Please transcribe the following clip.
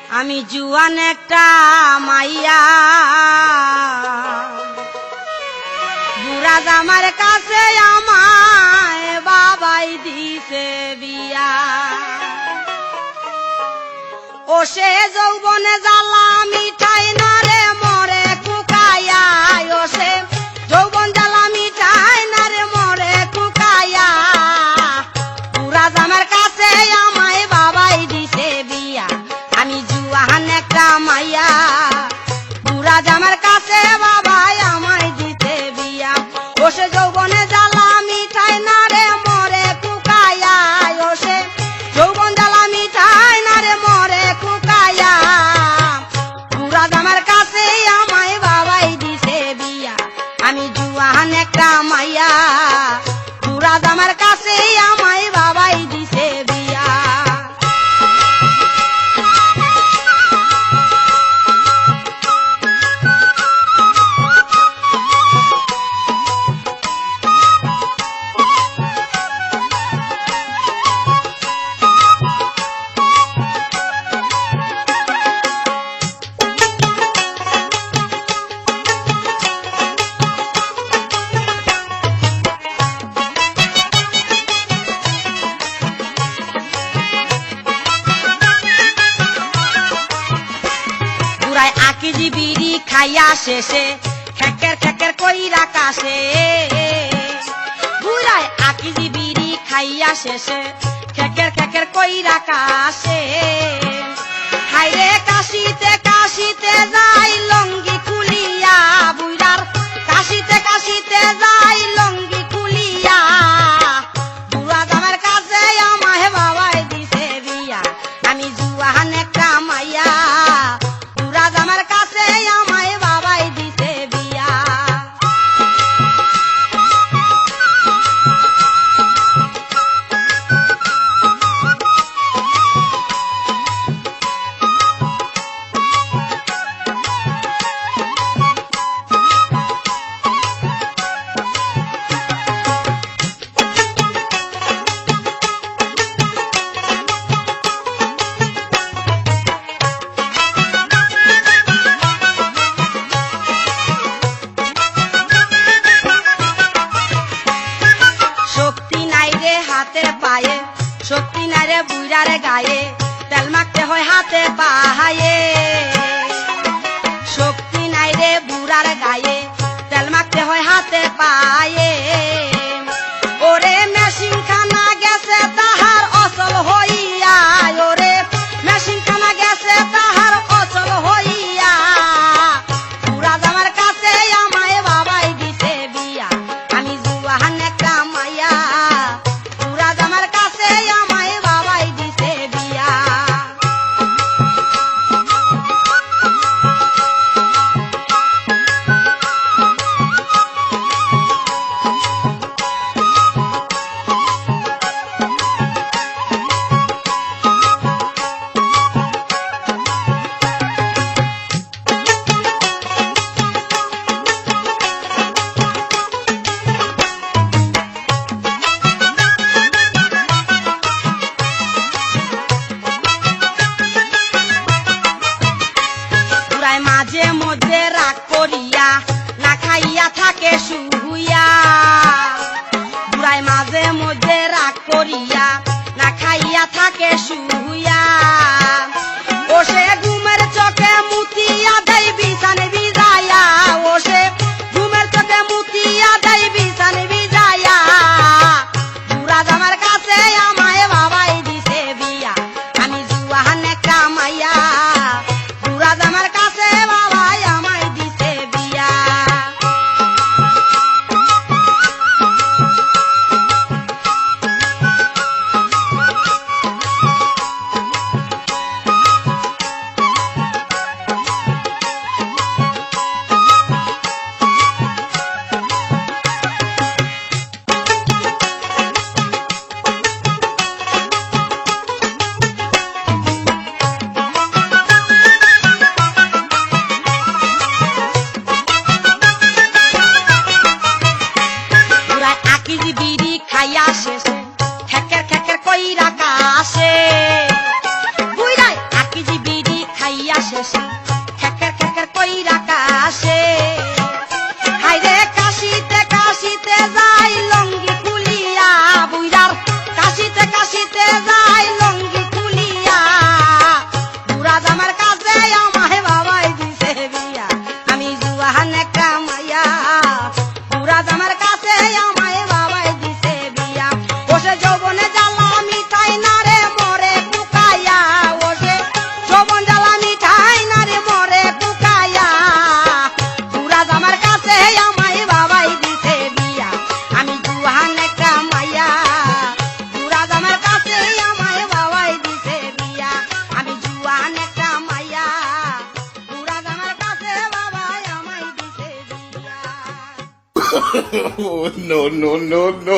আমি জুয়ান একটা মাইয়া বুড়া জামার কাছে আমায় বাবাই দিছে বিয়া। ও সে যৌবনে জ্বালা মিঠাই না রে মরে কুকাইয়া, ও সে যৌবন জ্বালা মিঠাই না রে মরে কুকাইয়া। বুড়া জামার কাছে আমায় বাবাই দিছে বিয়া। আমি জুয়ান একটা মাইয়া বুড়া জামার কাছে বাবাই আমায় দিতে বিয়া। ও সে যৌবনে জ্বালা মিঠাই না রে মরে কুকাইয়া, ও সে যৌবন জ্বালা মিঠাই না রে মরে কুকাইয়া। বুড়া জামার কাছে আমায় বাবাই দিছে বিয়া। আমি জুয়ান একটা মাইয়া বুড়া জামার কাছে আমায় বাবাই দিছে বিয়া। আকিজি বিড়ি খাইয়া শেষে খেকের খেকের কইরা কাশে। বুড়ায় আকিজি বিড়ি খাইয়া শেষে খেকের খেকের কইরা কাশে। হাইরে কাশিতে কাশিতে যাই লঙ্গি খুলিয়া, বুড়ার কাশিতে কাশিতে যাই লঙ্গি খুলিয়া। বুড়া জামার কাছে আমায় বাবাই দিছে বিয়া। আমি জুয়ান একটা মাইয়া বুড়া জামার কাছে আমায় বাবাই দিছে বিয়া। শক্তি নাই রে হাতে পায়ে, শক্তি নাই রে বুড়ার গায়ে, তেল মাখতে হয় হাতে পায়ে। শক্তি নাই রে বুড়ার গায়ে, তেল মাখতে হয় হাতে পায়ে। ওরে মেশিন খানা গেছে তাহার অচল হইয়া, ওরে মেশিন খানা গেছে তাহার অচল হইয়া। বুড়া জামার কাছে আমায় বাবাই দিছে বিয়া। আমি জুয়ান একটা মাইয়া বুড়া জামার কাছে আমায় বাবাই দিছে বিয়া। শেষে খেকের খেকের কইরা কাশে হাইরে কাশিতে কাশিতে যাই লঙ্গি খুলিয়া বুইরার কাশিতে কাশিতে যাই লঙ্গি খুলিয়া বুড়া জামার কাছে আমায় বাবাই দিছে বিয়া আমি জুয়ানে কামাইয়া বুড়া জামার কাছে আমায় বাবাই দিছে বিয়া ওসে যৌবনে জ্বালা মিঠাই না রে মরে কুকাইয়া ওসে যৌবন জ্বালা মিঠাই না রে মরে কুকাইয়া বুড়া জামার কাছে আমায় বাবাই দিছে বিয়া আমি জুয়ানে কামাইয়া বুড়া জামার কাছে আমায় বাবাই দিছে বিয়া আমি জুয়ানে কামাইয়া বুড়া জামার কাছে বাবাই আমায় দিছে বিয়া Oh, no, no, no, no.